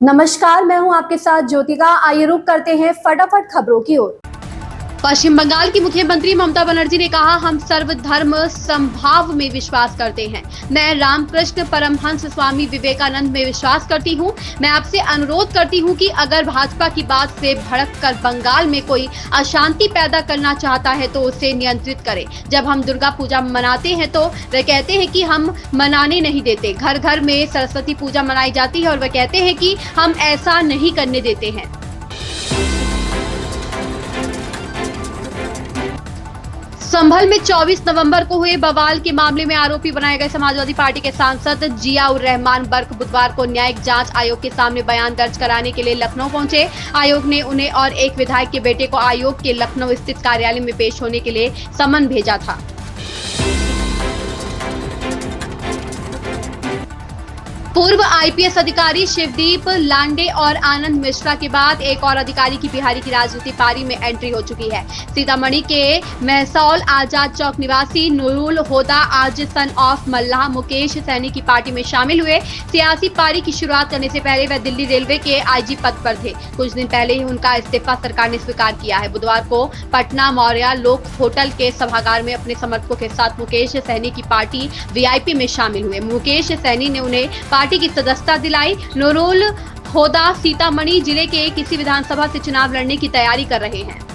नमस्कार, मैं हूं आपके साथ ज्योतिका। आइए रुक करते हैं फटाफट खबरों की ओर। पश्चिम बंगाल की मुख्यमंत्री ममता बनर्जी ने कहा, हम सर्वधर्म समभाव में विश्वास करते हैं। मैं रामकृष्ण परमहंस स्वामी विवेकानंद में विश्वास करती हूं। मैं आपसे अनुरोध करती हूं कि अगर भाजपा की बात से भड़ककर बंगाल में कोई अशांति पैदा करना चाहता है तो उसे नियंत्रित करें। जब हम दुर्गा पूजा मनाते हैं तो वे कहते हैं कि हम मनाने नहीं देते। घर घर में सरस्वती पूजा मनाई जाती है और वे कहते हैं कि हम ऐसा नहीं करने देते हैं। संभल में 24 नवंबर को हुए बवाल के मामले में आरोपी बनाए गए समाजवादी पार्टी के सांसद जियाउर रहमान बर्क बुधवार को न्यायिक जांच आयोग के सामने बयान दर्ज कराने के लिए लखनऊ पहुंचे। आयोग ने उन्हें और एक विधायक के बेटे को आयोग के लखनऊ स्थित कार्यालय में पेश होने के लिए समन भेजा था। पूर्व आईपीएस अधिकारी शिवदीप लांडे और आनंद मिश्रा के बाद एक और अधिकारी की बिहारी की राजनीति पारी में एंट्री हो चुकी है। सीतामढ़ी के महसौल आजाद चौक निवासी नूरुल होदा आज सन ऑफ मल्लाह मुकेश सैनी की पार्टी में शामिल हुए। सियासी पारी की शुरुआत करने से पहले वह दिल्ली रेलवे के आईजी पद पर थे। कुछ दिन पहले ही उनका इस्तीफा सरकार ने स्वीकार किया है। बुधवार को पटना मौर्या लोक होटल के सभागार में अपने समर्थकों के साथ मुकेश सैनी की पार्टी वीआईपी में शामिल हुए। मुकेश सैनी ने उन्हें पार्टी की सदस्यता दिलाई। नूरुल होदा सीतामढ़ी जिले के किसी विधानसभा से चुनाव लड़ने की तैयारी कर रहे हैं।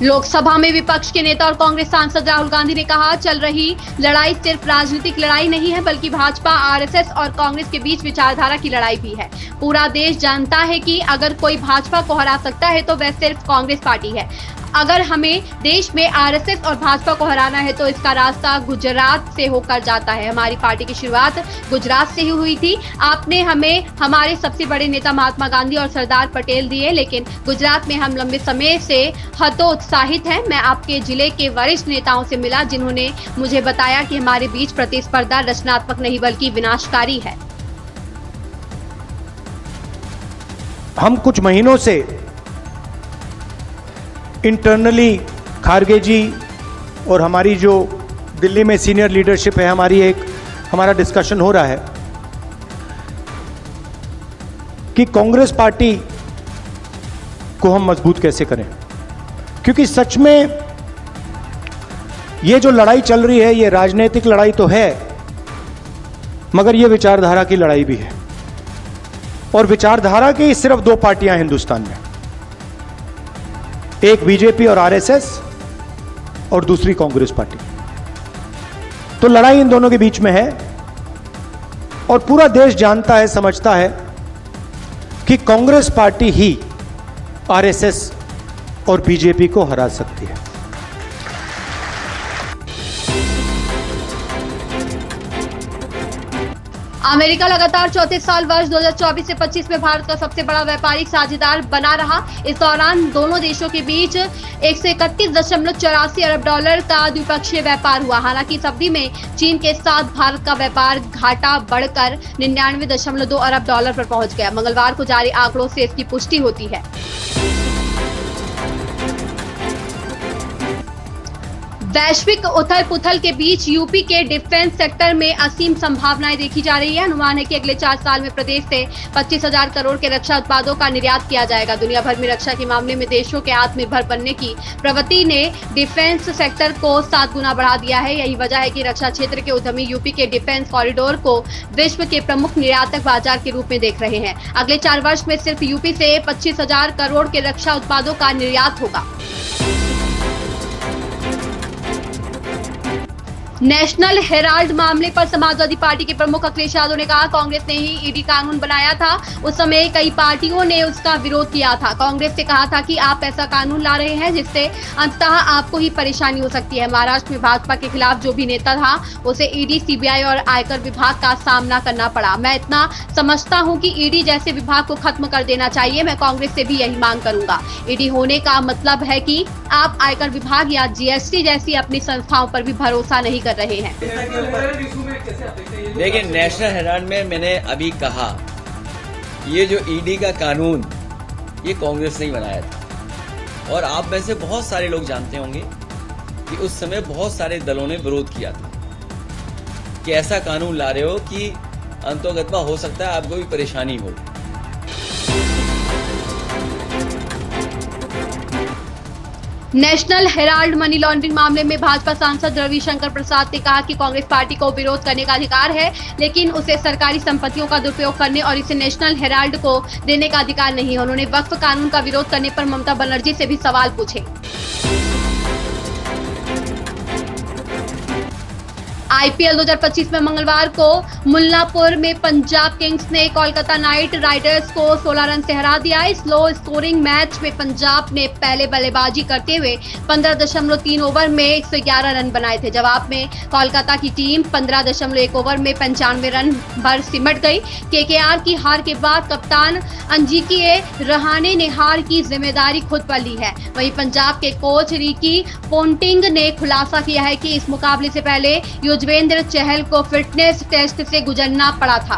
लोकसभा में विपक्ष के नेता और कांग्रेस सांसद राहुल गांधी ने कहा, चल रही लड़ाई सिर्फ राजनीतिक लड़ाई नहीं है बल्कि भाजपा, आरएसएस और कांग्रेस के बीच विचारधारा की लड़ाई भी है। पूरा देश जानता है कि अगर कोई भाजपा को हरा सकता है तो वह सिर्फ कांग्रेस पार्टी है। अगर हमें देश में आरएसएस और भाजपा को हराना है तो इसका रास्ता गुजरात से होकर जाता है। हमारी पार्टी की शुरुआत गुजरात से ही हुई थी। आपने हमें हमारे सबसे बड़े नेता महात्मा गांधी और सरदार पटेल दिए, लेकिन गुजरात में हम लंबे समय से हतोत्साहित हैं। मैं आपके जिले के वरिष्ठ नेताओं से मिला जिन्होंने मुझे बताया कि हमारे बीच प्रतिस्पर्धा रचनात्मक नहीं बल्कि विनाशकारी है। हम कुछ महीनों से इंटरनली खारगे जी और हमारी जो दिल्ली में सीनियर लीडरशिप है, हमारा डिस्कशन हो रहा है कि कांग्रेस पार्टी को हम मजबूत कैसे करें, क्योंकि सच में ये जो लड़ाई चल रही है ये राजनीतिक लड़ाई तो है मगर ये विचारधारा की लड़ाई भी है। और विचारधारा की सिर्फ दो पार्टियां हिंदुस्तान में, एक बीजेपी और आरएसएस और दूसरी कांग्रेस पार्टी। तो लड़ाई इन दोनों के बीच में है और पूरा देश जानता है, समझता है कि कांग्रेस पार्टी ही आरएसएस और बीजेपी को हरा सकती है। अमेरिका लगातार चौथे साल वर्ष 2024 से 25 में भारत का सबसे बड़ा व्यापारिक साझेदार बना रहा। इस दौरान दोनों देशों के बीच 131.84 अरब डॉलर का द्विपक्षीय व्यापार हुआ। हालांकि इस अवधि में चीन के साथ भारत का व्यापार घाटा बढ़कर 99.2 अरब डॉलर पर पहुंच गया। मंगलवार को जारी आंकड़ों से इसकी पुष्टि होती है। वैश्विक उथल पुथल के बीच यूपी के डिफेंस सेक्टर में असीम संभावनाएं देखी जा रही है। अनुमान है कि अगले 4 साल में प्रदेश से 25,000 करोड़ के रक्षा उत्पादों का निर्यात किया जाएगा। दुनिया भर में रक्षा के मामले में देशों के आत्मनिर्भर बनने की प्रवृत्ति ने डिफेंस सेक्टर को 7 गुना बढ़ा दिया है। यही वजह है कि रक्षा क्षेत्र के उद्यमी यूपी के डिफेंस कॉरिडोर को विश्व के प्रमुख निर्यातक बाजार के रूप में देख रहे हैं। अगले 4 वर्ष में सिर्फ यूपी से 25,000 करोड़ के रक्षा उत्पादों का निर्यात होगा। नेशनल हेराल्ड मामले पर समाजवादी पार्टी के प्रमुख अखिलेश यादव ने कहा, कांग्रेस ने ही ईडी कानून बनाया था। उस समय कई पार्टियों ने उसका विरोध किया था। कांग्रेस से कहा था कि आप ऐसा कानून ला रहे हैं जिससे अंततः आपको ही परेशानी हो सकती है। महाराष्ट्र में भाजपा के खिलाफ जो भी नेता था उसे ईडी, सीबीआई और आयकर विभाग का सामना करना पड़ा। मैं इतना समझता हूं कि ईडी जैसे विभाग को खत्म कर देना चाहिए। मैं कांग्रेस से भी यही मांग करूंगा। ईडी होने का मतलब है कि आप आयकर विभाग या जीएसटी जैसी अपनी संस्थाओं पर भी भरोसा नहीं रहे हैं। देखिए, नेशनल हेराल्ड में मैंने अभी कहा, ये जो ईडी का कानून ये कांग्रेस ने ही बनाया था और आप में से बहुत सारे लोग जानते होंगे कि उस समय बहुत सारे दलों ने विरोध किया था। कि ऐसा कानून ला रहे हो कि अंतोगत्वा हो सकता है आपको भी परेशानी हो। नेशनल हेराल्ड मनी लॉन्ड्रिंग मामले में भाजपा सांसद रविशंकर प्रसाद ने कहा कि कांग्रेस पार्टी को विरोध करने का अधिकार है, लेकिन उसे सरकारी संपत्तियों का दुरुपयोग करने और इसे नेशनल हेराल्ड को देने का अधिकार नहीं है। उन्होंने वक्फ कानून का विरोध करने पर ममता बनर्जी से भी सवाल पूछे। आईपीएल 2025 में मंगलवार को मुल्लापुर में पंजाब किंग्स ने कोलकाता नाइट राइडर्स को 16 रन से हरा दिया। इस लो स्कोरिंग मैच में पंजाब ने पहले बल्लेबाजी करते हुए 15.3 ओवर में 111 रन बनाए थे। जवाब में कोलकाता की टीम 15.1 ओवर में 95 रन पर सिमट गई। केकेआर की हार के बाद कप्तान अंजिकिए रहाणे ने हार की जिम्मेदारी खुद पर ली है। वहीं पंजाब के कोच रिकी पोंटिंग ने खुलासा किया है कि इस मुकाबले से पहले युजवेंद्र चहल को फिटनेस टेस्ट से गुजरना पड़ा था।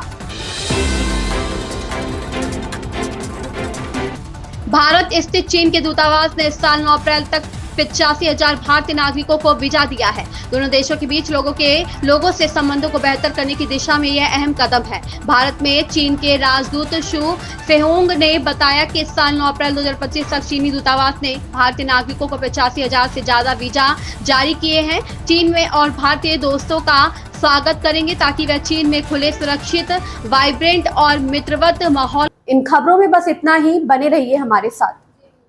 भारत स्थित चीन के दूतावास ने इस साल 9 अप्रैल तक 85,000 भारतीय नागरिकों को वीजा दिया है। दोनों देशों के बीच लोगों से संबंधों को बेहतर करने की दिशा में यह अहम कदम है। भारत में चीन के राजदूत शु फेहोंग ने बताया कि इस साल 9 अप्रैल 2025 तक चीनी दूतावास ने भारतीय नागरिकों को 85,000 से ज्यादा वीजा जारी किए हैं। चीन में और भारतीय दोस्तों का स्वागत करेंगे ताकि वह चीन में खुले, सुरक्षित, वाइब्रेंट और मित्रवत माहौल। इन खबरों में बस इतना ही। बने रहिए हमारे साथ।